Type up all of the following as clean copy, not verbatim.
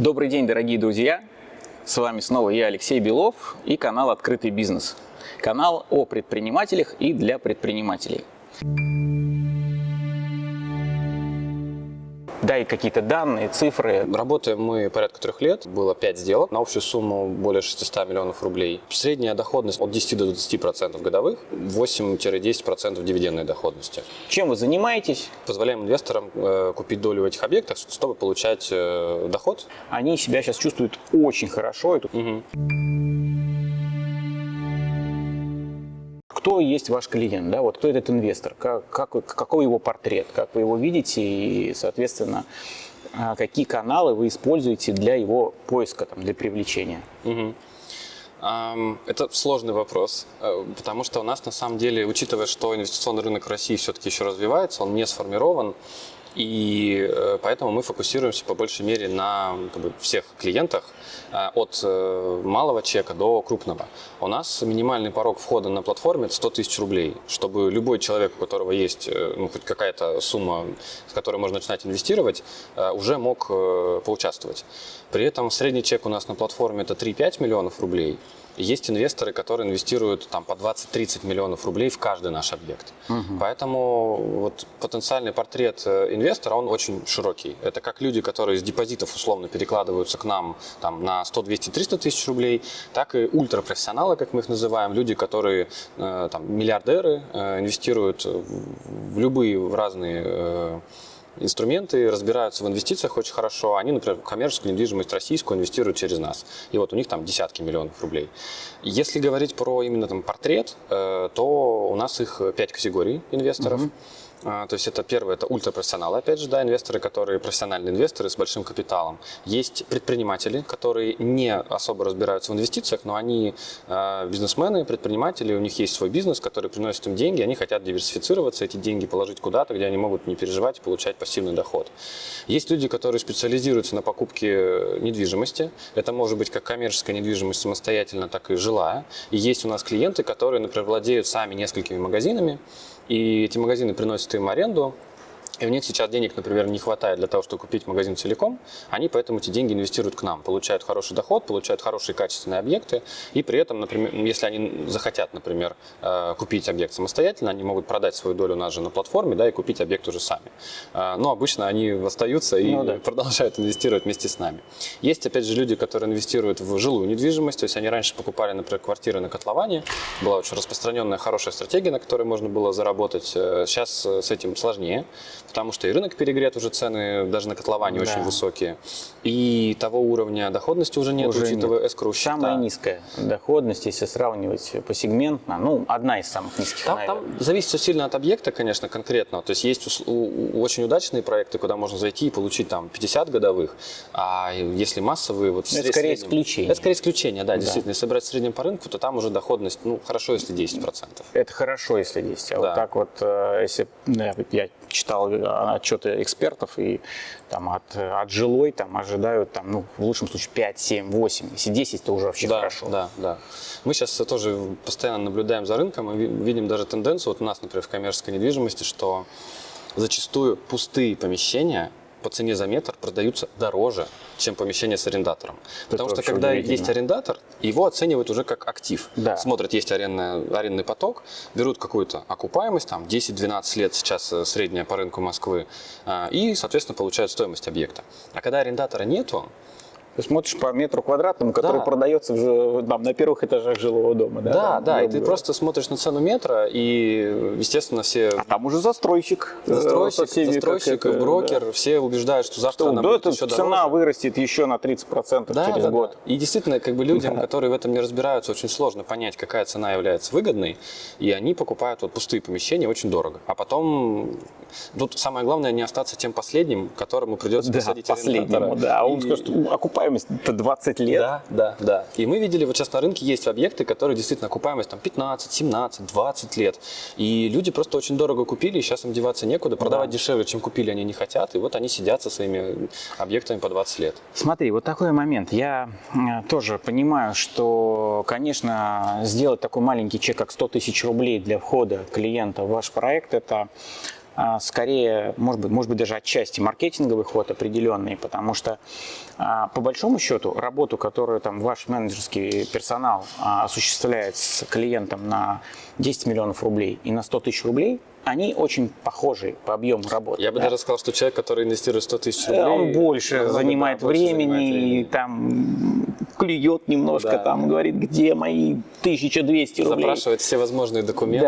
Добрый день, дорогие друзья! С вами снова я, Алексей Белов, и канал «Открытый бизнес». Канал о предпринимателях и для предпринимателей. Дай какие-то данные, цифры. Работаем мы порядка 3 лет, было 5 сделок на общую сумму более 600 миллионов рублей. Средняя доходность от 10 до 20% годовых, 8-10% дивидендной доходности. Чем вы занимаетесь? Позволяем инвесторам купить долю в этих объектах, чтобы получать доход. Они себя сейчас чувствуют очень хорошо. Кто есть ваш клиент, да? Вот кто этот инвестор, какой его портрет, как вы его видите и, соответственно, какие каналы вы используете для его поиска, для привлечения? Это сложный вопрос, потому что у нас на самом деле, учитывая, что инвестиционный рынок в России все-таки еще развивается, он не сформирован, и поэтому мы фокусируемся по большей мере на всех клиентах, от малого чека до крупного. У нас минимальный порог входа на платформе – это 100 тысяч рублей, чтобы любой человек, у которого есть хоть какая-то сумма, с которой можно начинать инвестировать, уже мог поучаствовать. При этом средний чек у нас на платформе – это 3-5 миллионов рублей. Есть инвесторы, которые инвестируют по 20-30 миллионов рублей в каждый наш объект. Поэтому потенциальный портрет инвестора, он очень широкий. Это как люди, которые из депозитов условно перекладываются к нам на 100, 200, 300 тысяч рублей, так и ультрапрофессионалы, как мы их называем, люди, которые миллиардеры, инвестируют в разные инструменты, разбираются в инвестициях очень хорошо. Они, например, в коммерческую недвижимость российскую инвестируют через нас. И у них десятки миллионов рублей. Если говорить про именно портрет, то у нас их 5 категорий инвесторов. То есть это первое, это ультрапрофессионалы, опять же, инвесторы, которые профессиональные инвесторы с большим капиталом. Есть предприниматели, которые не особо разбираются в инвестициях, но они бизнесмены, предприниматели, у них есть свой бизнес, который приносит им деньги, они хотят диверсифицироваться, эти деньги положить куда-то, где они могут не переживать и получать пассивный доход. Есть люди, которые специализируются на покупке недвижимости. Это может быть как коммерческая недвижимость самостоятельно, так и жилая. И есть у нас клиенты, которые, например, владеют сами несколькими магазинами, и эти магазины приносят им аренду, и у них сейчас денег, например, не хватает для того, чтобы купить магазин целиком, они поэтому эти деньги инвестируют к нам, получают хороший доход, получают хорошие качественные объекты, и при этом, например, если они захотят, например, купить объект самостоятельно, они могут продать свою долю у нас же на платформе, и купить объект уже сами. Но обычно они остаются и продолжают инвестировать вместе с нами. Есть, опять же, люди, которые инвестируют в жилую недвижимость, то есть они раньше покупали, например, квартиры на котловане, была очень распространенная хорошая стратегия, на которой можно было заработать. Сейчас с этим сложнее, потому что и рынок перегрет, уже цены даже на котловане очень высокие. И того уровня доходности уже нет, учитывая эскроу счета. Самая низкая доходность, если сравнивать посегментно, одна из самых низких. Там зависит все сильно от объекта, конечно, конкретно. То есть есть очень удачные проекты, куда можно зайти и получить 50 годовых, а если массовые... Это скорее исключение. Это скорее исключение, да, действительно. Если брать в среднем по рынку, то там уже доходность, хорошо, если 10%. Это хорошо, если 10%. А вот так если я читал отчеты экспертов, и от жилой ожидают в лучшем случае 5, 7, 8. Если 10, то уже вообще хорошо. Да. Мы сейчас тоже постоянно наблюдаем за рынком и видим даже тенденцию, у нас, например, в коммерческой недвижимости, что зачастую пустые помещения по цене за метр продаются дороже, чем помещение с арендатором. Потому что когда есть арендатор, его оценивают уже как актив. Смотрят, есть арендный поток, берут какую-то окупаемость, 10-12 лет сейчас средняя по рынку Москвы, и, соответственно, получают стоимость объекта. А когда арендатора нету, ты смотришь по метру квадратному, который продается на первых этажах жилого дома. Да, и ты просто смотришь на цену метра, и, естественно, все... А там уже застройщик, брокер, все убеждают, что завтра она будет еще дороже. Цена вырастет еще на 30% через год. И действительно, людям, которые в этом не разбираются, очень сложно понять, какая цена является выгодной, и они покупают пустые помещения очень дорого. А потом, тут самое главное не остаться тем последним, которому придется посадить арендатора. А он скажет, окупаемость это 20 лет. Да. И мы видели, сейчас на рынке есть объекты, которые действительно окупаемость 15, 17, 20 лет. И люди просто очень дорого купили, и сейчас им деваться некуда. Продавать дешевле, чем купили, они не хотят. И они сидят со своими объектами по 20 лет. Смотри, такой момент. Я тоже понимаю, что, конечно, сделать такой маленький чек, как 100 тысяч рублей для входа клиента в ваш проект, это скорее, может быть, даже отчасти маркетинговый ход определенный, потому что по большому счету работу, которую там ваш менеджерский персонал осуществляет с клиентом на 10 миллионов рублей и на 100 тысяч рублей, они очень похожи по объему работы. Я бы даже сказал, что человек, который инвестирует 100 тысяч рублей, он больше занимает времени, там клюет немножко, там говорит, где мои 1200 рублей. Запрашивает все возможные документы.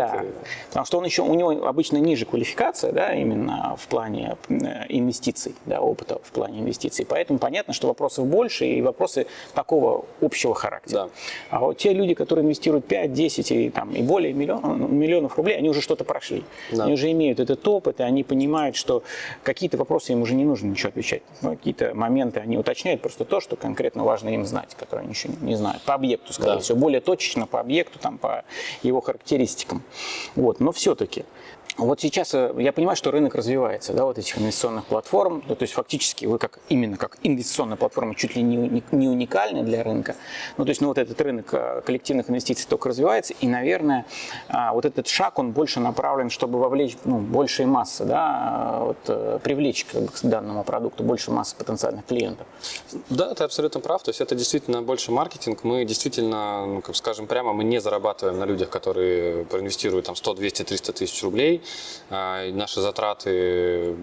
Да, потому что у него обычно ниже квалификация, да, именно в плане инвестиций, да, опыта в плане инвестиций. Поэтому понятно, что вопросов больше и вопросы такого общего характера. Да. А вот те люди, которые инвестируют 5, 10 и более миллионов рублей, они уже что-то прошли. Да. Они уже имеют этот опыт, и они понимают, что какие-то вопросы им уже не нужно ничего отвечать. Но какие-то моменты они уточняют просто то, что конкретно важно им знать, которые они еще не знают. По объекту, скорее всего, более точечно по объекту, там, по его характеристикам. Вот. Но все-таки. Вот сейчас я понимаю, что рынок развивается, да, вот этих инвестиционных платформ. То есть фактически вы именно как инвестиционная платформа чуть ли не уникальны для рынка. Ну, то есть вот этот рынок коллективных инвестиций только развивается. И, наверное, вот этот шаг, он больше направлен, чтобы вовлечь большие массы, да, привлечь к данному продукту больше массы потенциальных клиентов. Да, ты абсолютно прав. То есть это действительно больше маркетинг. Мы действительно, скажем прямо, мы не зарабатываем на людях, которые проинвестируют там 100, 200, 300 тысяч рублей. Наши затраты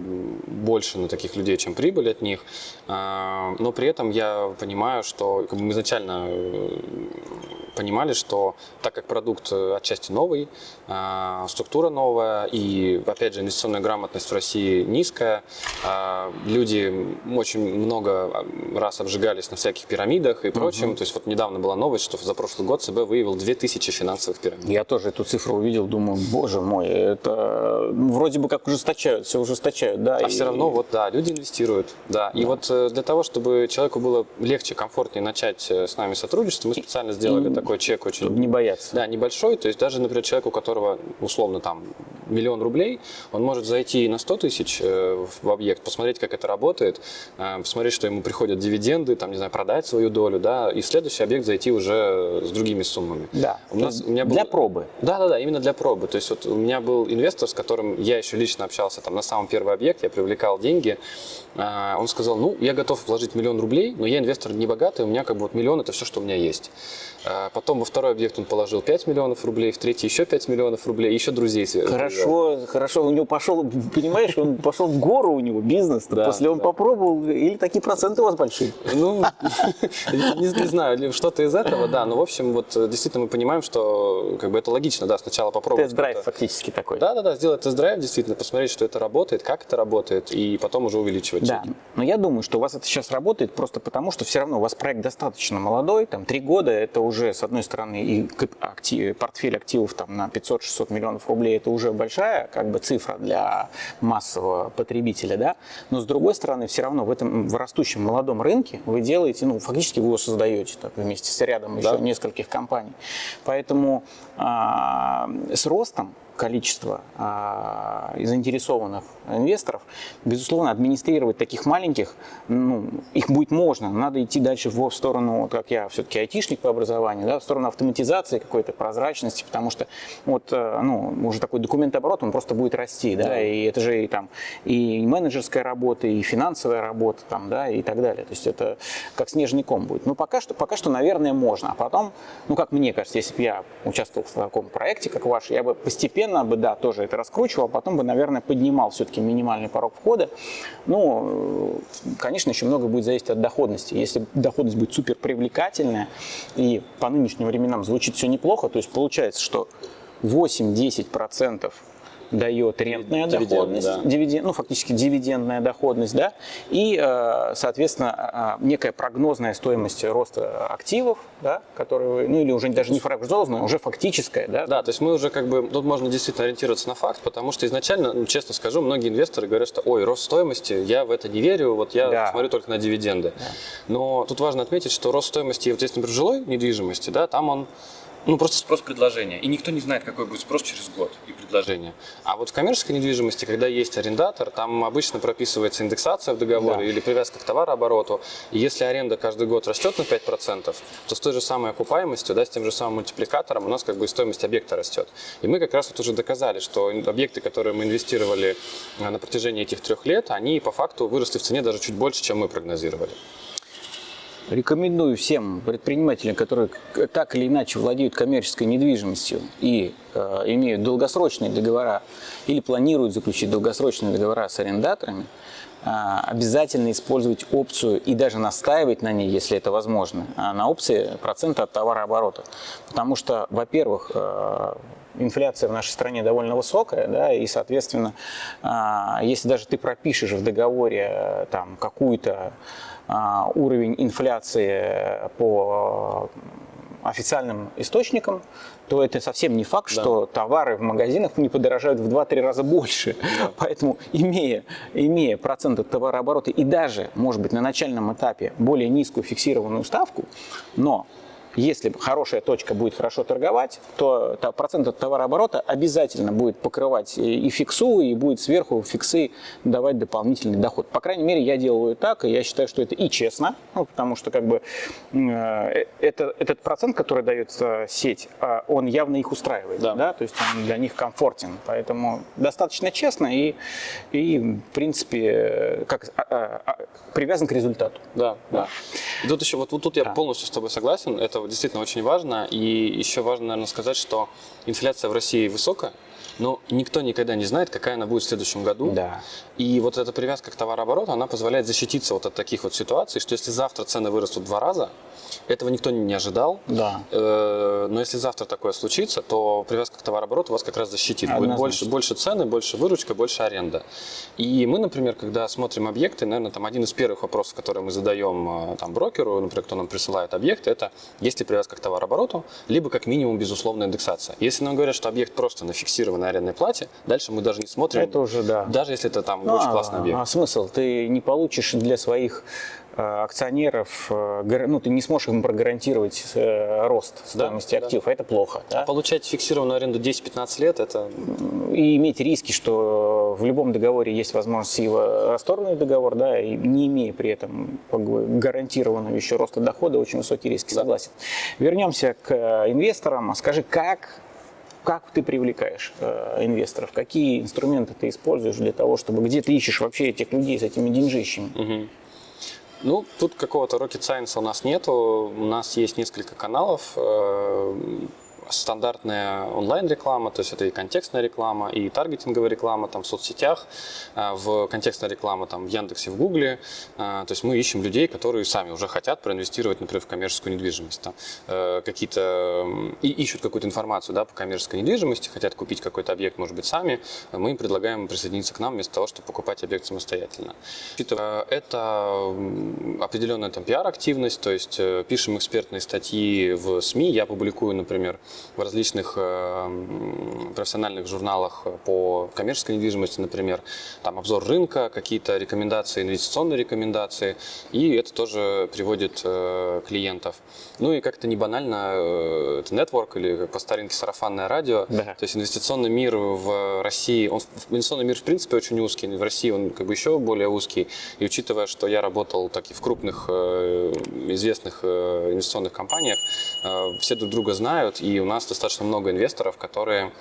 больше на таких людей, чем прибыль от них. Но при этом я понимаю, что мы изначально понимали, что так как продукт отчасти новый, структура новая и, опять же, инвестиционная грамотность в России низкая, люди очень много раз обжигались на всяких пирамидах и прочем. То есть вот недавно была новость, что за прошлый год ЦБ выявил 2000 финансовых пирамид. Я тоже эту цифру увидел, думаю, боже мой, это вроде бы как все ужесточают, да. А все равно, люди инвестируют, да. И вот для того, чтобы человеку было легче, комфортнее начать с нами сотрудничество, мы специально сделали такой чек очень... Чтобы не бояться. Да, небольшой. То есть даже, например, человек, у которого, условно, там, 1 000 000 рублей, он может зайти на 100 тысяч в объект, посмотреть, как это работает, посмотреть, что ему приходят дивиденды, там, не знаю, продать свою долю, да, и в следующий объект зайти уже с другими суммами. Да, у меня для пробы. Да, именно для пробы. То есть вот у меня был инвестор, с которым я еще лично общался там на самом первый объект, я привлекал деньги. Он сказал, я готов вложить 1 000 000 рублей, но я инвестор не богатый, у меня как бы 1 000 000 это все, что у меня есть. Потом во второй объект он положил 5 миллионов рублей, в третий еще 5 миллионов рублей, еще друзей. Хорошо, у него пошел, понимаешь, он пошел в гору у него бизнес, после он попробовал, или такие проценты у вас большие? Ну, не знаю, что-то из этого, да, но в общем, вот действительно мы понимаем, что как бы это логично, да, сначала попробовать. Тест-драйв фактически такой. Да, сделать тест-драйв, действительно, посмотреть, что это работает, как это работает, и потом уже увеличивать чеки. Да, но я думаю, что у вас это сейчас работает просто потому, что все равно у вас проект достаточно молодой, там 3 года, это уже, с одной стороны, и портфель активов там на 500-600 миллионов рублей, это уже большая как бы цифра для массового потребителя, да, но с другой стороны, все равно в растущем молодом рынке вы делаете, фактически вы его создаете так, вместе с рядом еще нескольких компаний. Поэтому с ростом количество заинтересованных инвесторов, безусловно, администрировать таких маленьких, их будет можно, надо идти дальше в сторону, как я все-таки айтишник по образованию, да, в сторону автоматизации какой-то, прозрачности, потому что уже такой документооборот, он просто будет расти, да, и это же и менеджерская работа, и финансовая работа, там, да, и так далее, то есть это как снежный ком будет. Но пока что, наверное, можно, а потом, как мне кажется, если бы я участвовал в таком проекте, как ваш, я бы постепенно тоже это раскручивал, потом бы, наверное, поднимал все-таки минимальный порог входа. Конечно, еще много будет зависеть от доходности. Если доходность будет супер привлекательная и по нынешним временам звучит все неплохо, то есть получается, что 8-10% дает рентная доходность, фактически дивидендная доходность, да, и, соответственно, некая прогнозная стоимость роста активов, да, которые, или уже даже не прогнозная, уже фактическая, да. Да, то есть мы уже тут можно действительно ориентироваться на факт, потому что изначально, честно скажу, многие инвесторы говорят, что, рост стоимости, я в это не верю, я смотрю только на дивиденды. Да. Но тут важно отметить, что рост стоимости, вот здесь, например, жилой недвижимости, да, там он ну, просто спрос-предложение. И никто не знает, какой будет спрос через год и предложение. А вот в коммерческой недвижимости, когда есть арендатор, там обычно прописывается индексация в договоре или привязка к товарообороту. И если аренда каждый год растет на 5%, то с той же самой окупаемостью, да, с тем же самым мультипликатором у нас как бы и стоимость объекта растет. И мы как раз вот уже доказали, что объекты, которые мы инвестировали на протяжении этих 3 лет, они по факту выросли в цене даже чуть больше, чем мы прогнозировали. Рекомендую всем предпринимателям, которые так или иначе владеют коммерческой недвижимостью и имеют долгосрочные договора или планируют заключить долгосрочные договора с арендаторами, обязательно использовать опцию и даже настаивать на ней, если это возможно, на опции процента от товарооборота. Потому что, во-первых, инфляция в нашей стране довольно высокая, да, и, соответственно, если даже ты пропишешь в договоре там какую-то уровень инфляции по официальным источникам, то это совсем не факт, что товары в магазинах не подорожают в 2-3 раза больше. Да. Поэтому, имея процент от товарооборота и даже, может быть, на начальном этапе более низкую фиксированную ставку, но если хорошая точка будет хорошо торговать, то процент от товарооборота обязательно будет покрывать и фиксу, и будет сверху фиксы давать дополнительный доход. По крайней мере, я делаю так, и я считаю, что это и честно, ну, потому что как бы этот процент, который дает сеть, он явно их устраивает, да? То есть он для них комфортен. Поэтому достаточно честно и в принципе, привязан к результату. Да. И тут еще, вот тут я полностью с тобой согласен, это действительно очень важно. И еще важно, наверное, сказать, что инфляция в России высокая, но никто никогда не знает, какая она будет в следующем году. Да. И вот эта привязка к товарообороту, она позволяет защититься вот от таких вот ситуаций, что если завтра цены вырастут в 2 раза, этого никто не ожидал. Да. Но если завтра такое случится, то привязка к товарообороту вас как раз защитит. Будет больше цены, больше выручка, больше аренда. И мы, например, когда смотрим объекты, наверное, там один из первых вопросов, которые мы задаем там брокеру, например, кто нам присылает объекты, это есть ли привязка к товарообороту, либо как минимум безусловная индексация. Если нам говорят, что объект просто на фиксированной арендной плате, дальше мы даже не смотрим. Это уже, да. Даже если это там очень классный объект. А смысл? Ты не получишь для своих акционеров, ну, ты не сможешь им прогарантировать рост стоимости активов, а это плохо. Да? Получать фиксированную аренду 10-15 лет, это... И иметь риски, что в любом договоре есть возможность его расторгнуть договор, да, и не имея при этом гарантированного еще роста дохода, очень высокие риски, согласен. Вернемся к инвесторам. Скажи, как ты привлекаешь инвесторов? Какие инструменты ты используешь для того, чтобы... Где ты ищешь вообще этих людей с этими деньжищами? Угу. Ну, тут какого-то rocket science у нас нету. У нас есть несколько каналов. Стандартная онлайн-реклама, то есть это и контекстная реклама, и таргетинговая реклама там, в соцсетях, в контекстная реклама там, в Яндексе, в Гугле. То есть мы ищем людей, которые сами уже хотят проинвестировать, например, в коммерческую недвижимость. Там, ищут какую-то информацию, да, по коммерческой недвижимости, хотят купить какой-то объект, может быть, сами. Мы им предлагаем присоединиться к нам вместо того, чтобы покупать объект самостоятельно. Это определенная там, пиар-активность, то есть пишем экспертные статьи в СМИ. Я публикую, например, в различных профессиональных журналах по коммерческой недвижимости, например, там обзор рынка, какие-то рекомендации, инвестиционные рекомендации, и это тоже приводит клиентов. Ну и как-то не банально, это нетворк или по старинке сарафанное радио, да. То есть инвестиционный мир в России, инвестиционный мир в принципе очень узкий, в России он как бы еще более узкий, и учитывая, что я работал так и в крупных известных инвестиционных компаниях, все друг друга знают, и у нас достаточно много инвесторов, которые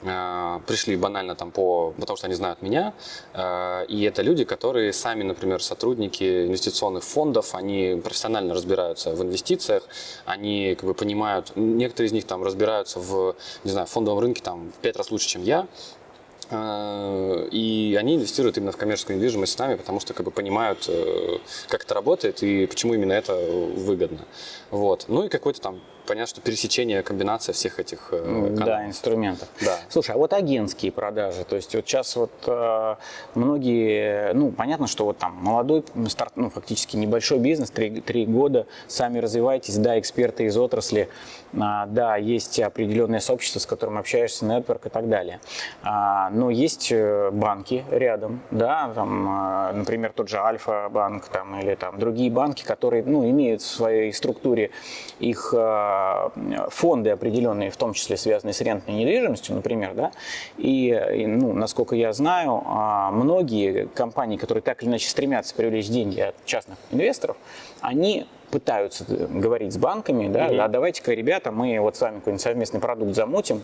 пришли банально там потому что они знают меня, и это люди, которые сами, например, сотрудники инвестиционных фондов, они профессионально разбираются в инвестициях, они как бы понимают, некоторые из них там разбираются в, не знаю, фондовом рынке там в 5 раз лучше, чем я. И они инвестируют именно в коммерческую недвижимость с нами, потому что как бы понимают, как это работает и почему именно это выгодно. Вот. Ну и какой-то там, понятно, что пересечение, комбинация всех этих каналов. Да, инструментов. Да. Слушай, а вот агентские продажи, то есть вот сейчас вот многие, ну, понятно, что вот там молодой старт, ну, фактически небольшой бизнес, 3 года, сами развиваетесь, да, эксперты из отрасли, да, есть определенное сообщество, с которым общаешься, нетворк и так далее. Но есть банки рядом, да, там, например, тот же Альфа-банк там, или там другие банки, которые, ну, имеют в своей структуре их фонды определенные, в том числе связанные с рентной недвижимостью, например, да, ну, насколько я знаю, многие компании, которые так или иначе стремятся привлечь деньги от частных инвесторов, они пытаются говорить с банками, да, а давайте-ка, ребята, мы вот с вами какой-нибудь совместный продукт замутим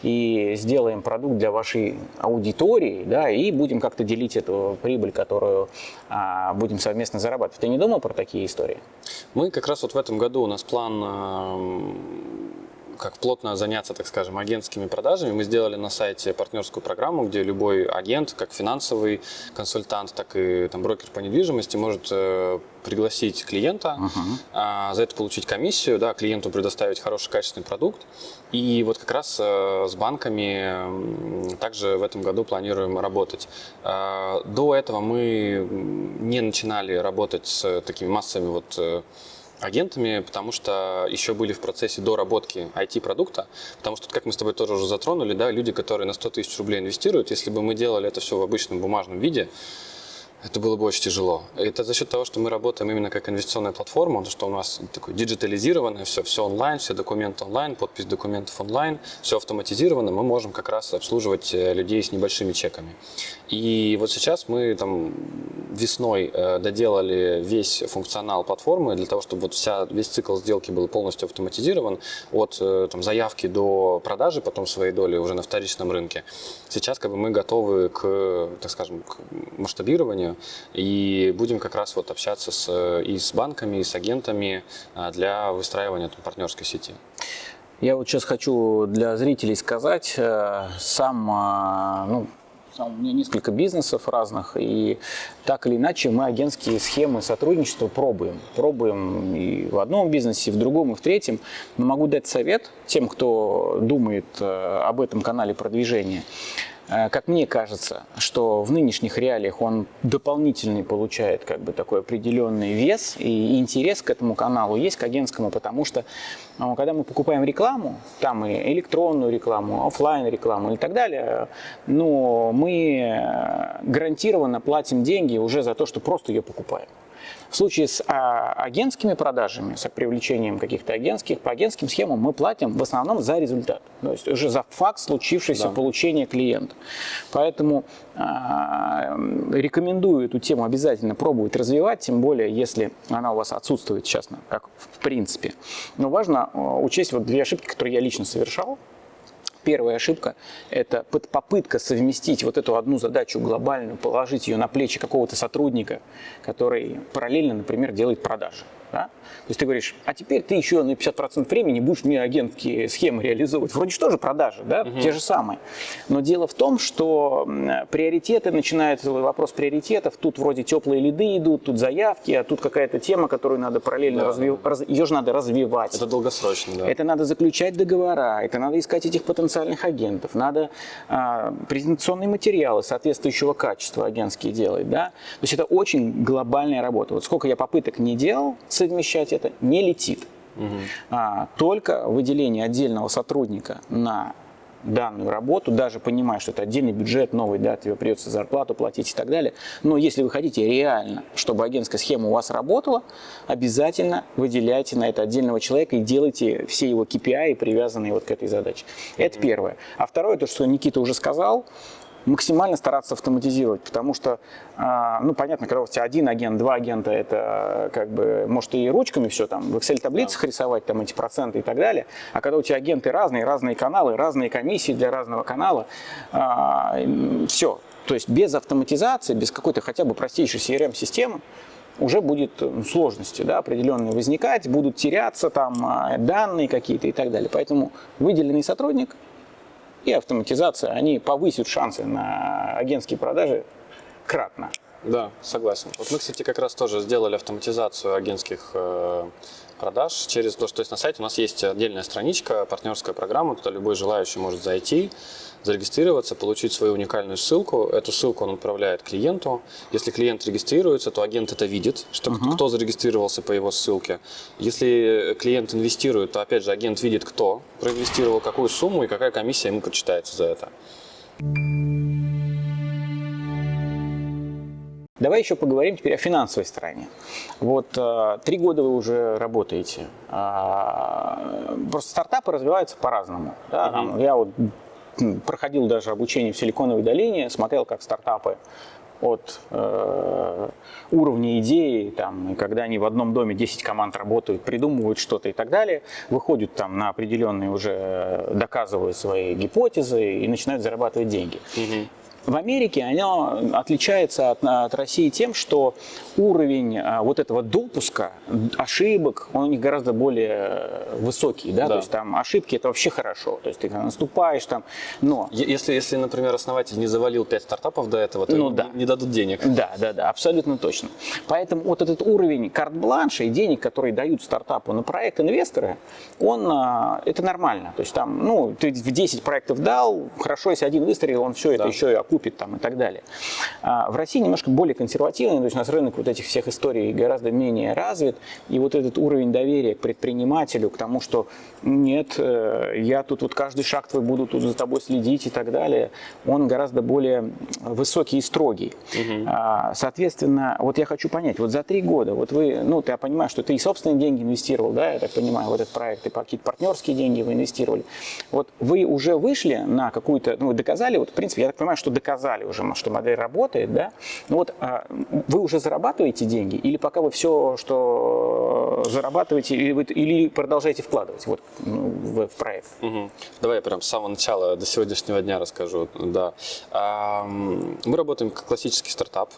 и сделаем продукт для вашей аудитории, да, и будем как-то делить эту прибыль, которую будем совместно зарабатывать. Ты не думал про такие истории? Мы как раз вот в этом году, у нас план как плотно заняться, так скажем, агентскими продажами. Мы сделали на сайте партнерскую программу, где любой агент, как финансовый консультант, так и там, брокер по недвижимости, может пригласить клиента, за это получить комиссию, да, клиенту предоставить хороший качественный продукт. И вот как раз с банками также в этом году планируем работать. До этого мы не начинали работать с такими массовыми вот агентами, потому что еще были в процессе доработки IT-продукта, потому что, как мы с тобой тоже уже затронули, да, люди, которые на 100 тысяч рублей инвестируют, если бы мы делали это все в обычном бумажном виде, это было бы очень тяжело. Это за счет того, что мы работаем именно как инвестиционная платформа, то, что у нас такое диджитализированное, все онлайн, все документы онлайн, подпись документов онлайн, все автоматизировано, мы можем как раз обслуживать людей с небольшими чеками. И вот сейчас мы там весной доделали весь функционал платформы для того, чтобы вот весь цикл сделки был полностью автоматизирован, от там, заявки до продажи потом своей доли уже на вторичном рынке. Сейчас как бы мы готовы к, так скажем, к масштабированию и будем как раз вот общаться и с банками, и с агентами для выстраивания там, партнерской сети. Я вот сейчас хочу для зрителей сказать, у меня несколько бизнесов разных, и так или иначе мы агентские схемы сотрудничества пробуем. Пробуем и в одном бизнесе, и в другом, и в третьем. Но могу дать совет тем, кто думает об этом канале продвижения. Как мне кажется, что в нынешних реалиях он дополнительный получает как бы такой определенный вес и интерес к этому каналу есть, к агентскому, потому что когда мы покупаем рекламу, там и электронную рекламу, офлайн рекламу и так далее, но мы гарантированно платим деньги уже за то, что просто ее покупаем. В случае с агентскими продажами, с привлечением каких-то по агентским схемам мы платим в основном за результат, то есть уже за факт случившегося получения клиента. Поэтому рекомендую эту тему обязательно пробовать развивать, тем более, если она у вас отсутствует сейчас, как в принципе. Но важно учесть вот две ошибки, которые я лично совершал. Первая ошибка – это попытка совместить вот эту одну задачу глобальную, положить ее на плечи какого-то сотрудника, который параллельно, например, делает продажи. Да? То есть ты говоришь, а теперь ты еще на 50% времени будешь мне агентские схемы реализовывать. Вроде же тоже продажи, да? Те же самые. Но дело в том, что приоритеты, начинается вопрос приоритетов. Тут вроде теплые лиды идут, тут заявки, а тут какая-то тема, которую надо параллельно ее же надо развивать. Это долгосрочно, да. Это надо заключать договора, это надо искать этих потенциальных агентов, надо презентационные материалы соответствующего качества агентские делать. Да? То есть это очень глобальная работа. Вот сколько я попыток не делал совмещать это, не летит. Только выделение отдельного сотрудника на данную работу, даже понимая, что это отдельный бюджет новый, да, тебе придется зарплату платить и так далее. Но если вы хотите реально, чтобы агентская схема у вас работала, обязательно выделяйте на это отдельного человека и делайте все его KPI, привязанные вот к этой задаче. Это первое. А второе, то, что Никита уже сказал, максимально стараться автоматизировать, потому что, понятно, когда у тебя один агент, два агента, это как бы, может, и ручками все там, в Excel-таблицах рисовать там эти проценты и так далее, а когда у тебя агенты разные каналы, разные комиссии для разного канала, все. То есть без автоматизации, без какой-то хотя бы простейшей CRM-системы уже будет сложности, да, определенные возникать, будут теряться там данные какие-то и так далее. Поэтому выделенный сотрудник и автоматизация, они повысят шансы на агентские продажи кратно. Да, согласен. Вот мы, кстати, как раз тоже сделали автоматизацию агентских продаж через то, что есть на сайте у нас есть отдельная страничка, партнерская программа, туда любой желающий может зайти, зарегистрироваться, получить свою уникальную ссылку. Эту ссылку он отправляет клиенту. Если клиент регистрируется, то агент это видит, что кто зарегистрировался по его ссылке. Если клиент инвестирует, то опять же агент видит, кто проинвестировал, какую сумму и какая комиссия ему причитается за это. Давай еще поговорим теперь о финансовой стороне. Вот 3 года вы уже работаете. Просто стартапы развиваются по-разному. Да? Я вот проходил даже обучение в Силиконовой долине, смотрел, как стартапы от уровня идеи, там, и когда они в одном доме 10 команд работают, придумывают что-то и так далее, выходят там на определенные уже, доказывают свои гипотезы и начинают зарабатывать деньги. В Америке оно отличается от России тем, что уровень вот этого допуска ошибок, он у них гораздо более высокий. Да? То есть там ошибки – это вообще хорошо. То есть ты наступаешь там, но… Если, например, основатель не завалил 5 стартапов до этого, то не дадут денег. Да, абсолютно точно. Поэтому вот этот уровень карт-бланша и денег, которые дают стартапу на проект инвесторы, это нормально. То есть там, ты в 10 проектов дал, хорошо, если один выстрелил, он все это еще и окупит там, и так далее. В России немножко более консервативный, то есть у нас рынок вот этих всех историй гораздо менее развит, и вот этот уровень доверия к предпринимателю, к тому, что нет, я тут вот каждый шаг твой буду тут за тобой следить и так далее, он гораздо более высокий и строгий. Соответственно, вот я хочу понять, вот за 3 года, вот вы, я понимаю, что ты и собственные деньги инвестировал, да, я так понимаю, в этот проект, и какие-то партнерские деньги вы инвестировали. Вот вы уже вышли на какую-то, доказали, вот в принципе, я так понимаю, что доказали уже, что модель работает, да, вы уже зарабатываете деньги, или пока вы все, что зарабатываете, или продолжаете вкладывать в проект? Давай я прям с самого начала до сегодняшнего дня расскажу. Да. Мы работаем как классический стартап.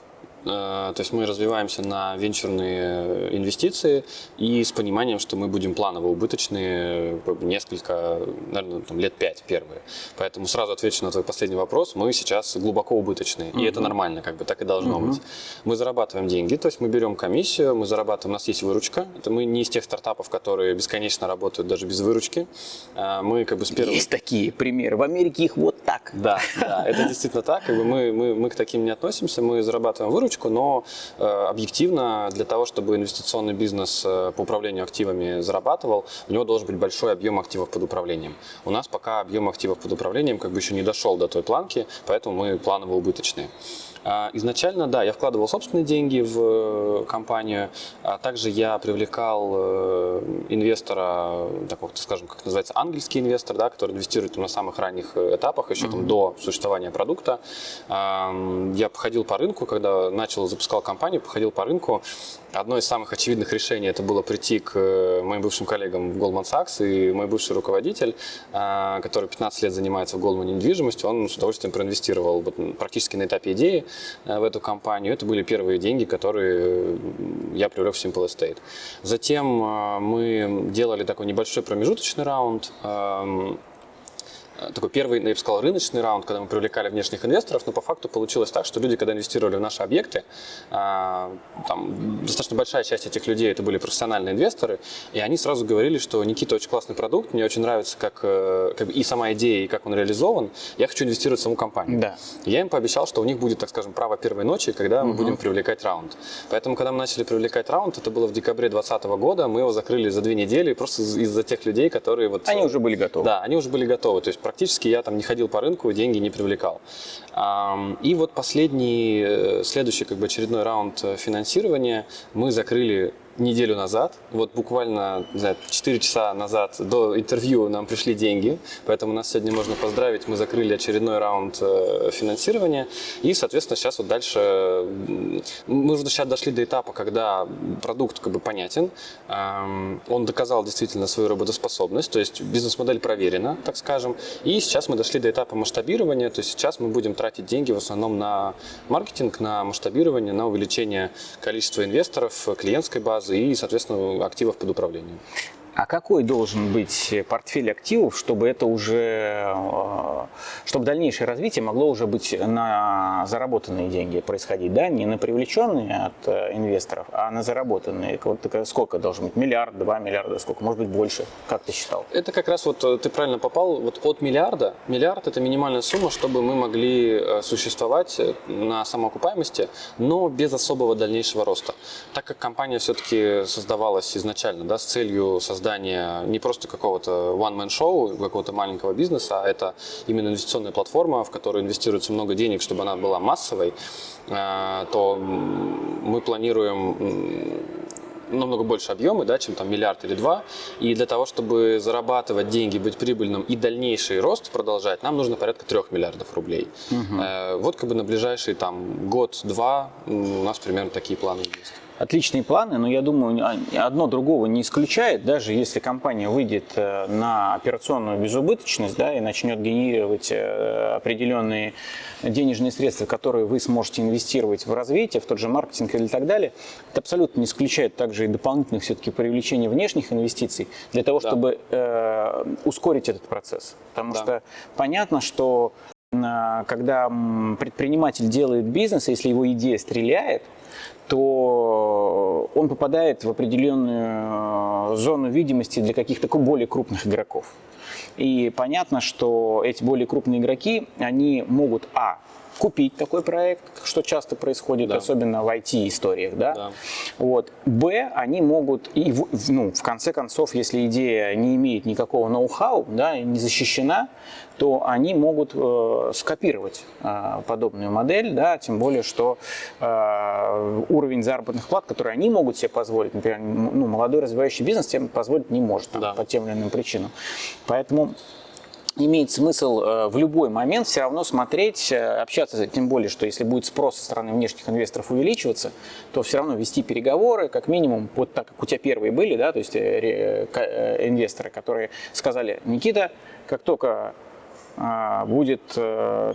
То есть мы развиваемся на венчурные инвестиции и с пониманием, что мы будем планово убыточные несколько, наверное, лет 5 первые. Поэтому сразу отвечу на твой последний вопрос. Мы сейчас глубоко убыточные, и это нормально, так и должно быть. Мы зарабатываем деньги, то есть мы берем комиссию, мы зарабатываем, у нас есть выручка. Это мы не из тех стартапов, которые бесконечно работают даже без выручки. Мы с первого... Есть такие примеры. В Америке их вот так. Да, это действительно так. Мы к таким не относимся, мы зарабатываем выручку, но объективно для того, чтобы инвестиционный бизнес по управлению активами зарабатывал, у него должен быть большой объем активов под управлением. У нас пока объем активов под управлением еще не дошел до той планки, поэтому мы планово убыточные. Изначально, да, я вкладывал собственные деньги в компанию, а также я привлекал инвестора, такого, скажем, как называется, ангельский инвестор, да, который инвестирует на самых ранних этапах, еще до существования продукта. Я походил по рынку, когда запускал компанию, походил по рынку. Одно из самых очевидных решений это было прийти к моим бывшим коллегам в Goldman Sachs, и мой бывший руководитель, который 15 лет занимается в Goldman недвижимостью, он с удовольствием проинвестировал практически на этапе идеи в эту компанию. Это были первые деньги, которые я привлек в Simple Estate. Затем мы делали такой небольшой промежуточный раунд, такой первый, я бы сказал, рыночный раунд, когда мы привлекали внешних инвесторов, но по факту получилось так, что люди, когда инвестировали в наши объекты, достаточно большая часть этих людей это были профессиональные инвесторы, и они сразу говорили, что Никита очень классный продукт, мне очень нравится, как и сама идея, и как он реализован, я хочу инвестировать в саму компанию. Да. Я им пообещал, что у них будет, так скажем, право первой ночи, когда мы будем привлекать раунд. Поэтому, когда мы начали привлекать раунд, это было в декабре 2020 года, мы его закрыли за 2 недели просто из-за тех людей, которые… Они уже были готовы. Да, они уже были готовы, то есть практически я там не ходил по рынку, деньги не привлекал. И вот следующий очередной раунд финансирования мы закрыли неделю назад, вот буквально, не знаю, 4 часа назад до интервью нам пришли деньги, поэтому нас сегодня можно поздравить, мы закрыли очередной раунд финансирования, и, соответственно, сейчас вот дальше, мы уже сейчас дошли до этапа, когда продукт понятен, он доказал действительно свою работоспособность, то есть бизнес-модель проверена, так скажем, и сейчас мы дошли до этапа масштабирования, то есть сейчас мы будем тратить деньги в основном на маркетинг, на масштабирование, на увеличение количества инвесторов, клиентской базы, и, соответственно, активов под управлением. А какой должен быть портфель активов, чтобы это уже, чтобы дальнейшее развитие могло уже быть на заработанные деньги происходить, да, не на привлеченные от инвесторов, а на заработанные? Вот сколько должен быть? Миллиард, 2 миллиарда, сколько? Может быть больше? Как ты считал? Это как раз ты правильно попал, от миллиарда. Миллиард – это минимальная сумма, чтобы мы могли существовать на самоокупаемости, но без особого дальнейшего роста. Так как компания все-таки создавалась изначально, да, с целью создать создание не просто какого-то one-man-шоу, какого-то маленького бизнеса, а это именно инвестиционная платформа, в которую инвестируется много денег, чтобы она была массовой, то мы планируем намного больше объемы, да, чем там миллиард или два. И для того, чтобы зарабатывать деньги, быть прибыльным и дальнейший рост продолжать, нам нужно порядка 3 миллиардов рублей. Вот как бы на ближайший там год-два у нас примерно такие планы есть. Отличные планы, но я думаю, одно другого не исключает. Даже если компания выйдет на операционную безубыточность, да, и начнет генерировать определенные денежные средства, которые вы сможете инвестировать в развитие, в тот же маркетинг или так далее, это абсолютно не исключает также и дополнительных все-таки привлечения внешних инвестиций для того, чтобы ускорить этот процесс. Потому что понятно, что когда предприниматель делает бизнес, если его идея стреляет, то он попадает в определенную зону видимости для каких-то более крупных игроков. И понятно, что эти более крупные игроки, они могут, купить такой проект, что часто происходит, особенно в IT-историях, да? Вот. Б, они могут, и в конце концов, если идея не имеет никакого ноу-хау, да, и не защищена, то они могут скопировать подобную модель, да, тем более, что уровень заработных плат, который они могут себе позволить, например, молодой развивающий бизнес себе позволить не может по тем или иным причинам. Поэтому имеет смысл в любой момент все равно смотреть, общаться, тем более, что если будет спрос со стороны внешних инвесторов увеличиваться, то все равно вести переговоры, как минимум, вот так как у тебя первые были, да, то есть инвесторы, которые сказали: Никита, как только ты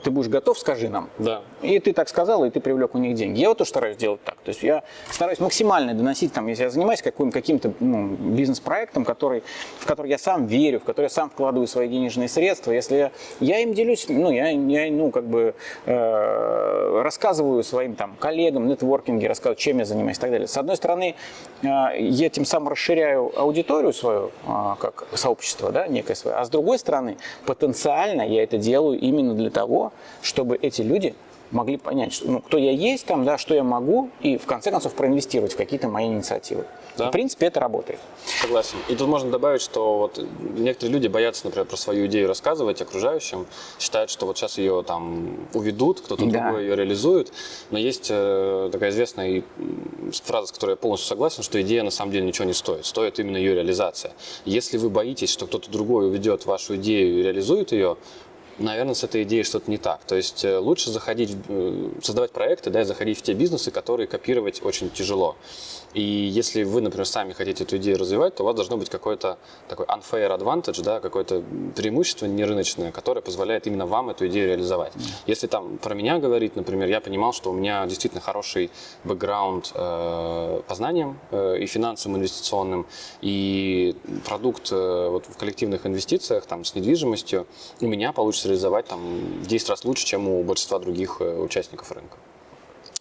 будешь готов, скажи нам. Да. И ты так сказал, и ты привлек у них деньги. Я вот тоже стараюсь делать так. То есть я стараюсь максимально доносить, если я занимаюсь каким-то бизнес-проектом, в который я сам верю, в который я сам вкладываю свои денежные средства. Если я им делюсь, рассказываю своим коллегам, нетворкинге, рассказываю, чем я занимаюсь и так далее. С одной стороны, я тем самым расширяю аудиторию свою, как сообщество, да, некое свое, а с другой стороны, потенциально я это делаю именно для того, чтобы эти люди могли понять, что, кто я есть, что я могу, и в конце концов проинвестировать в какие-то мои инициативы. Да. В принципе, это работает. Согласен. И тут можно добавить, что вот некоторые люди боятся, например, про свою идею рассказывать окружающим, считают, что вот сейчас ее уведут, кто-то другой ее реализует. Но есть такая известная фраза, с которой я полностью согласен, что идея на самом деле ничего не стоит. Стоит именно ее реализация. Если вы боитесь, что кто-то другой уведет вашу идею и реализует ее, наверное, с этой идеей что-то не так. То есть лучше создавать проекты, и заходить в те бизнесы, которые копировать очень тяжело. И если вы, например, сами хотите эту идею развивать, то у вас должно быть какой-то такой unfair advantage, да, какое-то преимущество нерыночное, которое позволяет именно вам эту идею реализовать. Если про меня говорить, например, я понимал, что у меня действительно хороший бэкграунд по знаниям и финансовым, инвестиционным, и продукт в коллективных инвестициях, с недвижимостью, у меня получится реализовать в 10 раз лучше, чем у большинства других участников рынка.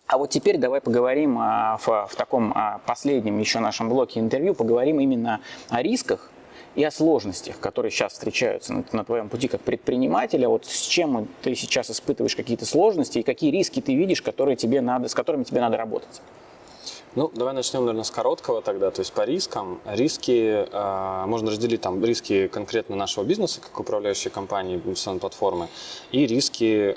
А вот теперь давай поговорим в таком последнем еще нашем блоке интервью, поговорим именно о рисках и о сложностях, которые сейчас встречаются на твоем пути как предпринимателя. Вот с чем ты сейчас испытываешь какие-то сложности и какие риски ты видишь, с которыми тебе надо работать? Давай начнем, наверное, с короткого тогда, то есть по рискам. Риски можно разделить, риски конкретно нашего бизнеса, как управляющей компании, инвестиционной платформы, и риски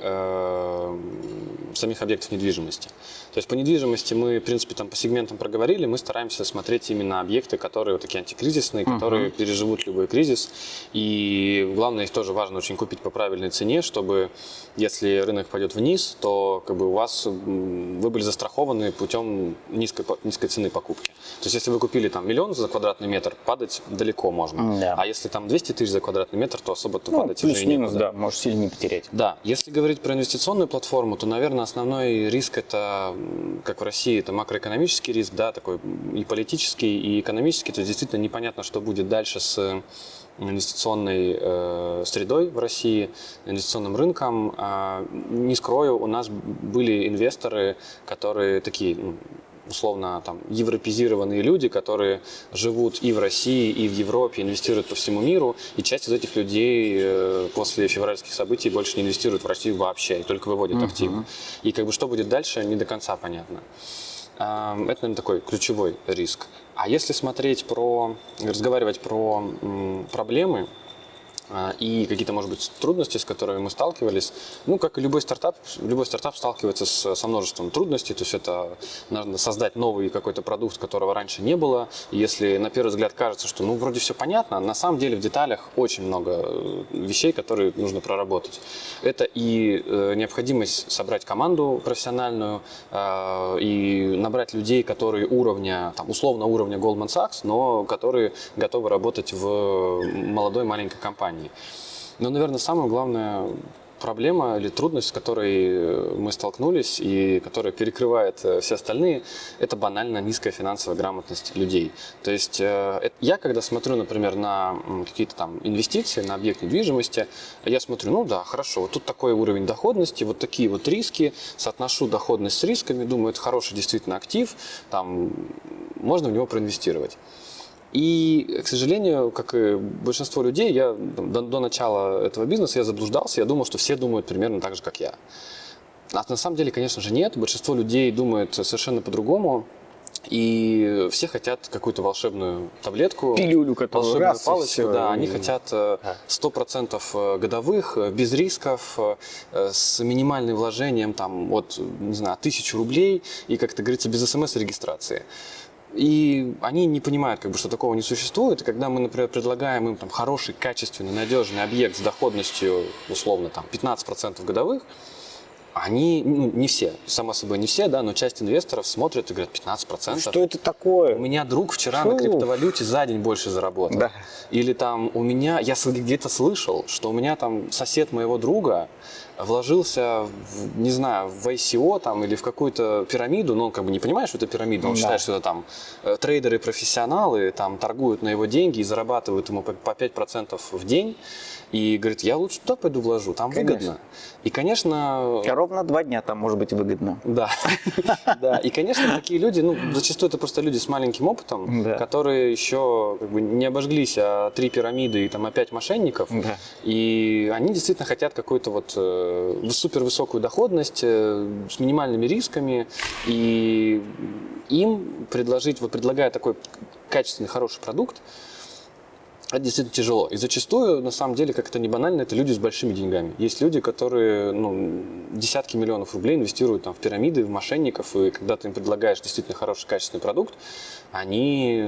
самих объектов недвижимости. То есть по недвижимости мы, в принципе, по сегментам проговорили, мы стараемся смотреть именно объекты, которые такие антикризисные, которые переживут любой кризис. И главное, их тоже важно очень купить по правильной цене, чтобы, если рынок пойдет вниз, то вы были застрахованы путем низкой цены покупки. То есть если вы купили 1 миллион за квадратный метр, падать далеко можно. Да. А если 200 тысяч за квадратный метр, то особо-то падать уже плюс-минус, да, может сильно не потерять. Да, если говорить про инвестиционную платформу, то, наверное, основной риск это, как в России, это макроэкономический риск, да, такой и политический, и экономический. То есть действительно непонятно, что будет дальше с инвестиционной средой в России, инвестиционным рынком. Не скрою, у нас были инвесторы, которые такие, условно, европезированные люди, которые живут и в России, и в Европе, инвестируют по всему миру, и часть из этих людей после февральских событий больше не инвестируют в Россию вообще, и только выводят активы. И что будет дальше, не до конца понятно. Это, наверное, такой ключевой риск. А если разговаривать про проблемы и какие-то, может быть, трудности, с которыми мы сталкивались, ну, как и любой стартап сталкивается со множеством трудностей, то есть это надо создать новый какой-то продукт, которого раньше не было. И если на первый взгляд кажется, что, ну, вроде все понятно, на самом деле в деталях очень много вещей, которые нужно проработать. Это и необходимость собрать команду профессиональную и набрать людей, которые условно уровня Goldman Sachs, но которые готовы работать в молодой маленькой компании. Но, наверное, самая главная проблема или трудность, с которой мы столкнулись и которая перекрывает все остальные, это банально низкая финансовая грамотность людей. То есть я, когда смотрю, например, на какие-то там инвестиции, на объект недвижимости, я смотрю, ну да, хорошо, вот тут такой уровень доходности, вот такие вот риски, соотношу доходность с рисками, думаю, это хороший действительно актив, там можно в него проинвестировать. И, к сожалению, как и большинство людей, я до начала этого бизнеса я заблуждался, я думал, что все думают примерно так же, как я. А на самом деле, конечно же, нет. Большинство людей думает совершенно по-другому. И все хотят какую-то волшебную таблетку, пилюлю, которую волшебную раз, палочку. все, да, они хотят 100% годовых, без рисков, с минимальным вложением там, от, не знаю, 1000 рублей и, как это говорится, без смс-регистрации. И они не понимают, что такого не существует. И когда мы, например, предлагаем им хороший, качественный, надежный объект с доходностью, условно, 15% годовых, они, не все, само собой не все, да, но часть инвесторов смотрят и говорят, 15%. Что это такое? У меня друг вчера на криптовалюте за день больше заработал. Да. Или я где-то слышал, что у меня сосед моего друга вложился, не знаю, в ICO или в какую-то пирамиду, но он не понимает, что это пирамида, он считает, что это трейдеры-профессионалы торгуют на его деньги и зарабатывают ему по 5% в день. И говорит, я лучше туда пойду вложу, там выгодно. И, конечно... Ровно 2 дня там может быть выгодно. Да. Да. И, конечно, такие люди, зачастую это просто люди с маленьким опытом, которые еще не обожглись о 3 пирамиды и опять мошенников. Да. И они действительно хотят какую-то супервысокую доходность с минимальными рисками. И им предлагая такой качественный, хороший продукт, это действительно тяжело. И зачастую, на самом деле, как это не банально, это люди с большими деньгами. Есть люди, которые десятки миллионов рублей инвестируют в пирамиды, в мошенников, и когда ты им предлагаешь действительно хороший, качественный продукт, они,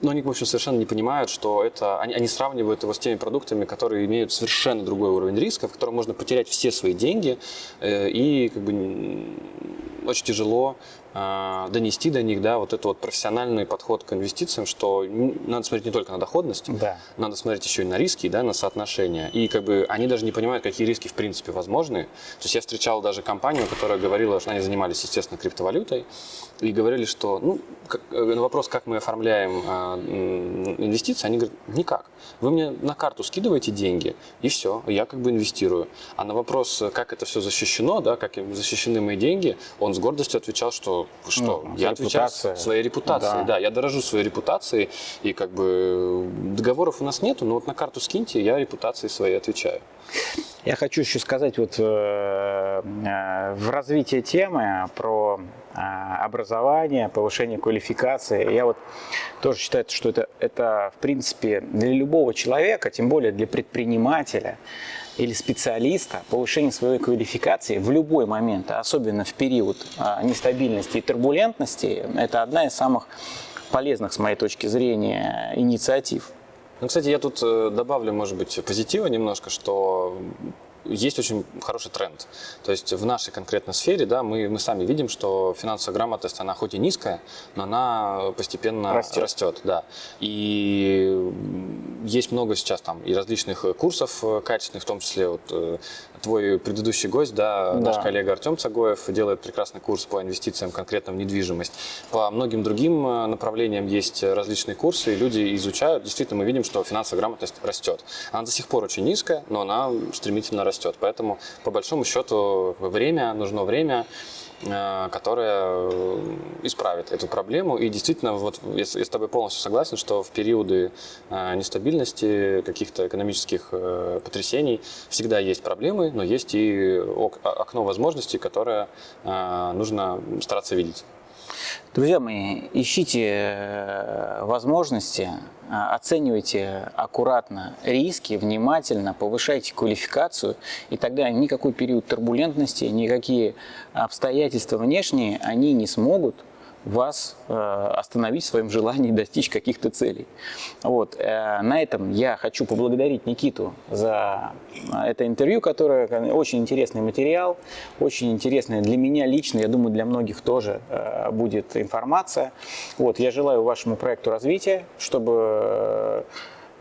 они, в общем, совершенно не понимают, что это... Они сравнивают его с теми продуктами, которые имеют совершенно другой уровень риска, в котором можно потерять все свои деньги, и очень тяжело донести до них, этот профессиональный подход к инвестициям, что надо смотреть не только на доходность, надо смотреть еще и на риски, на соотношения. И они даже не понимают, какие риски в принципе возможны. То есть я встречал даже компанию, которая говорила, что они занимались, естественно, криптовалютой, и говорили, что на вопрос, как мы оформляем инвестиции, они говорят, никак. Вы мне на карту скидываете деньги, и все, я инвестирую. А на вопрос, как это все защищено, как защищены мои деньги, он с гордостью отвечал, что я отвечаю своей репутацией. Да, я дорожу своей репутацией, и договоров у нас нету, но на карту скиньте, я репутацией своей отвечаю. Я хочу еще сказать в развитии темы про образование, повышение квалификации. Я тоже считаю, что это в принципе для любого человека, тем более для предпринимателя или специалиста, повышение своей квалификации в любой момент, особенно в период нестабильности и турбулентности, это одна из самых полезных, с моей точки зрения, инициатив. Кстати, я тут добавлю, может быть, позитива немножко, что есть очень хороший тренд. То есть в нашей конкретной сфере, мы сами видим, что финансовая грамотность, она хоть и низкая, но она постепенно растет. Да. И есть много сейчас и различных курсов качественных, в том числе твой предыдущий гость, наш коллега Артем Цагоев делает прекрасный курс по инвестициям конкретно в недвижимость. По многим другим направлениям есть различные курсы, и люди изучают. Действительно, мы видим, что финансовая грамотность растет. Она до сих пор очень низкая, но она стремительно растет. Поэтому, по большому счету, нужно время. которая исправит эту проблему. И действительно, вот я с тобой полностью согласен, что в периоды нестабильности, каких-то экономических потрясений всегда есть проблемы, но есть и окно возможностей, которое нужно стараться видеть. Друзья мои, ищите возможности, оценивайте аккуратно риски, внимательно, повышайте квалификацию, и тогда никакой период турбулентности, никакие обстоятельства внешние, они не смогут вас остановить в своем желании достичь каких-то целей. Вот. На этом я хочу поблагодарить Никиту за это интервью, которое очень интересный материал, очень интересная для меня лично, я думаю, для многих тоже будет информация. Вот. Я желаю вашему проекту развития, чтобы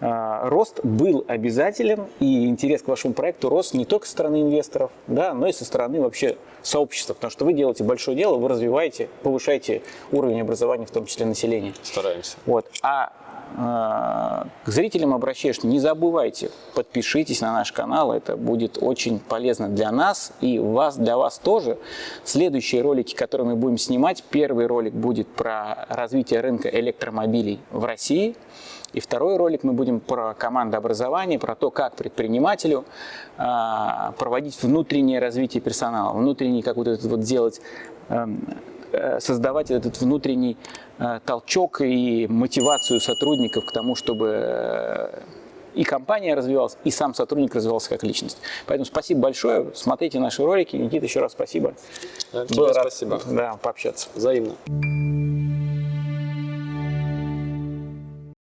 рост был обязателен, и интерес к вашему проекту рос не только со стороны инвесторов, да, но и со стороны вообще сообщества, потому что вы делаете большое дело, вы развиваете, повышаете уровень образования, в том числе населения. Стараемся. Вот. А к зрителям обращаюсь, не забывайте, подпишитесь на наш канал, это будет очень полезно для нас и для вас тоже. Следующие ролики, которые мы будем снимать, первый ролик будет про развитие рынка электромобилей в России. И второй ролик мы будем про командообразование, про то, как предпринимателю проводить внутреннее развитие персонала, внутренний, как вот это вот делать, создавать этот внутренний толчок и мотивацию сотрудников к тому, чтобы и компания развивалась, и сам сотрудник развивался как личность. Поэтому спасибо большое, смотрите наши ролики. Никита, еще раз спасибо. Тебе спасибо. Да, пообщаться. Взаимно.